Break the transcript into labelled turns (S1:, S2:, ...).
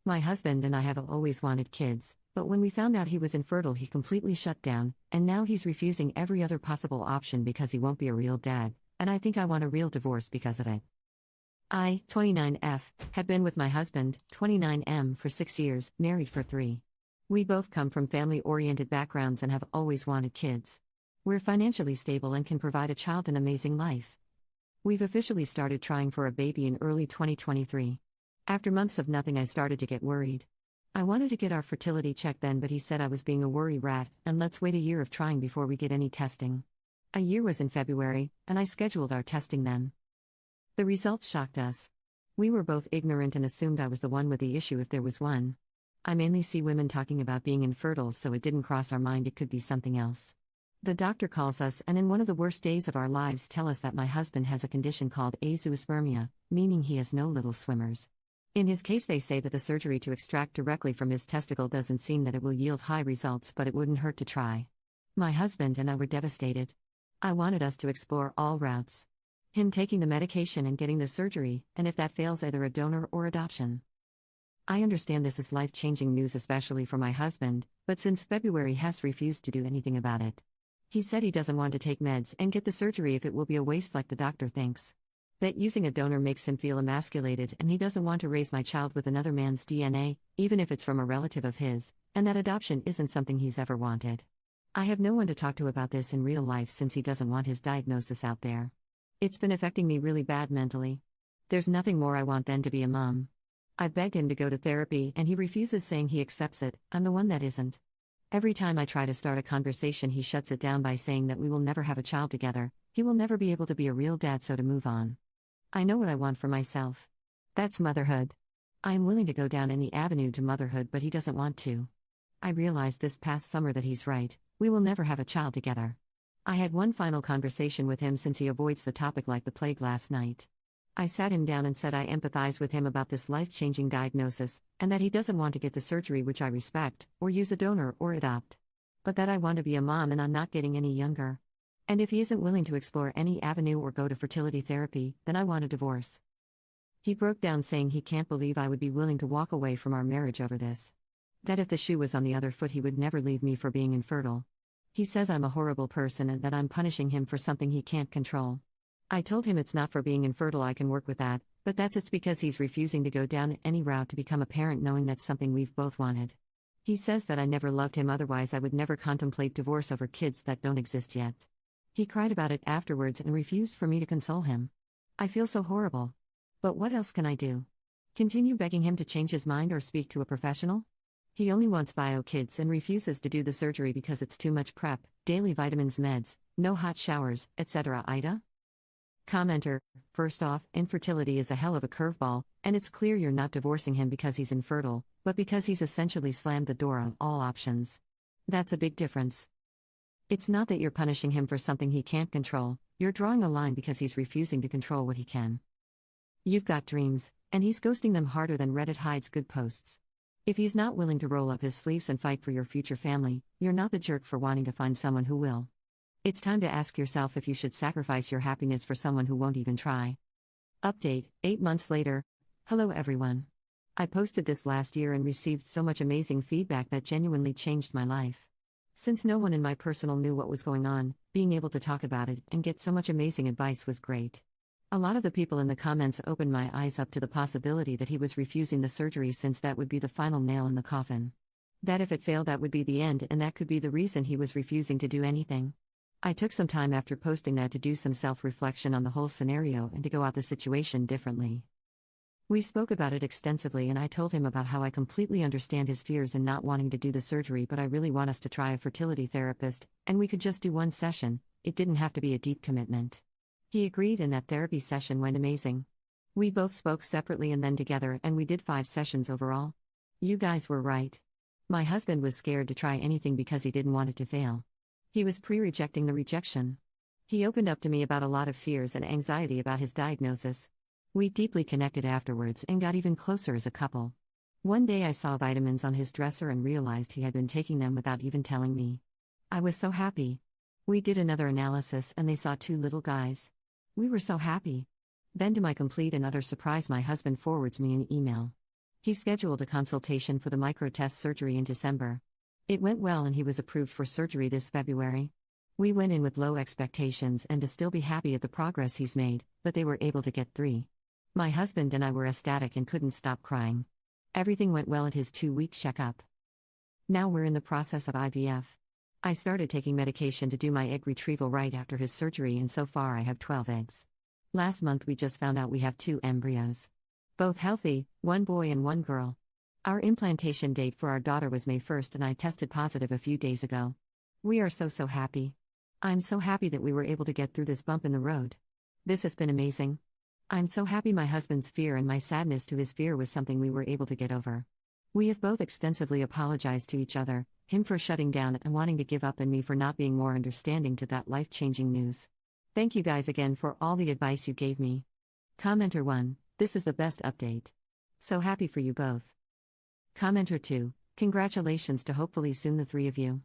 S1: My husband and I have always wanted kids, but when we found out he was infertile, he completely shut down, and now he's refusing every other possible option because he won't be a real dad, and I think I want a real divorce because of it. I, 29F, have been with my husband, 29M, for 6 years, married for 3. We both come from family-oriented backgrounds and have always wanted kids. We're financially stable and can provide a child an amazing life. We've officially started trying for a baby in early 2023. After months of nothing, I started to get worried. I wanted to get our fertility checked then, but he said I was being a worry rat, and let's wait a year of trying before we get any testing. A year was in February, and I scheduled our testing then. The results shocked us. We were both ignorant and assumed I was the one with the issue if there was one. I mainly see women talking about being infertile, so it didn't cross our mind it could be something else. The doctor calls us and in one of the worst days of our lives tell us that my husband has a condition called azoospermia, meaning he has no little swimmers. In his case, they say that the surgery to extract directly from his testicle doesn't seem that it will yield high results, but it wouldn't hurt to try. My husband and I were devastated. I wanted us to explore all routes. Him taking the medication and getting the surgery, and if that fails, either a donor or adoption. I understand this is life-changing news, especially for my husband, but since February he has refused to do anything about it. He said he doesn't want to take meds and get the surgery if it will be a waste like the doctor thinks. That using a donor makes him feel emasculated, and he doesn't want to raise my child with another man's DNA, even if it's from a relative of his, and that adoption isn't something he's ever wanted. I have no one to talk to about this in real life since he doesn't want his diagnosis out there. It's been affecting me really bad mentally. There's nothing more I want than to be a mom. I begged him to go to therapy and he refuses, saying he accepts it. I'm the one that isn't. Every time I try to start a conversation, he shuts it down by saying that we will never have a child together, he will never be able to be a real dad, so to move on. I know what I want for myself. That's motherhood. I am willing to go down any avenue to motherhood, but he doesn't want to. I realized this past summer that he's right, we will never have a child together. I had one final conversation with him since he avoids the topic like the plague last night. I sat him down and said I empathize with him about this life-changing diagnosis, and that he doesn't want to get the surgery, which I respect, or use a donor or adopt. But that I want to be a mom and I'm not getting any younger. And if he isn't willing to explore any avenue or go to fertility therapy, then I want a divorce. He broke down saying he can't believe I would be willing to walk away from our marriage over this. That if the shoe was on the other foot, he would never leave me for being infertile. He says I'm a horrible person and that I'm punishing him for something he can't control. I told him it's not for being infertile, I can work with that, but it's because he's refusing to go down any route to become a parent, knowing that's something we've both wanted. He says that I never loved him, otherwise I would never contemplate divorce over kids that don't exist yet. He cried about it afterwards and refused for me to console him. I feel so horrible. But what else can I do? Continue begging him to change his mind or speak to a professional? He only wants bio kids and refuses to do the surgery because it's too much prep, daily vitamins, meds, no hot showers, etc. Ida? Commenter: first off, infertility is a hell of a curveball, and it's clear you're not divorcing him because he's infertile, but because he's essentially slammed the door on all options. That's a big difference. It's not that you're punishing him for something he can't control, you're drawing a line because he's refusing to control what he can. You've got dreams, and he's ghosting them harder than Reddit hides good posts. If he's not willing to roll up his sleeves and fight for your future family, you're not the jerk for wanting to find someone who will. It's time to ask yourself if you should sacrifice your happiness for someone who won't even try. Update, 8 months later. Hello everyone. I posted this last year and received so much amazing feedback that genuinely changed my life. Since no one in my personal knew what was going on, being able to talk about it and get so much amazing advice was great. A lot of the people in the comments opened my eyes up to the possibility that he was refusing the surgery, since that would be the final nail in the coffin. That if it failed, that would be the end, and that could be the reason he was refusing to do anything. I took some time after posting that to do some self-reflection on the whole scenario and to go out the situation differently. We spoke about it extensively, and I told him about how I completely understand his fears in not wanting to do the surgery, but I really want us to try a fertility therapist, and we could just do one session, it didn't have to be a deep commitment. He agreed, and that therapy session went amazing. We both spoke separately and then together, and we did 5 sessions overall. You guys were right. My husband was scared to try anything because he didn't want it to fail. He was pre-rejecting the rejection. He opened up to me about a lot of fears and anxiety about his diagnosis. We deeply connected afterwards and got even closer as a couple. One day I saw vitamins on his dresser and realized he had been taking them without even telling me. I was so happy. We did another analysis and they saw 2 little guys. We were so happy. Then, to my complete and utter surprise, my husband forwards me an email. He scheduled a consultation for the microtest surgery in December. It went well and he was approved for surgery this February. We went in with low expectations and to still be happy at the progress he's made, but they were able to get 3. My husband and I were ecstatic and couldn't stop crying. Everything went well at his 2-week checkup. Now we're in the process of IVF. I started taking medication to do my egg retrieval right after his surgery and so far I have 12 eggs. Last month we just found out we have 2 embryos. Both healthy, 1 boy and 1 girl. Our implantation date for our daughter was May 1st and I tested positive a few days ago. We are so happy. I'm so happy that we were able to get through this bump in the road. This has been amazing. I'm so happy my husband's fear and my sadness to his fear was something we were able to get over. We have both extensively apologized to each other, him for shutting down and wanting to give up and me for not being more understanding to that life-changing news. Thank you guys again for all the advice you gave me. Commenter 1, this is the best update. So happy for you both. Commenter 2, congratulations to hopefully soon the 3 of you.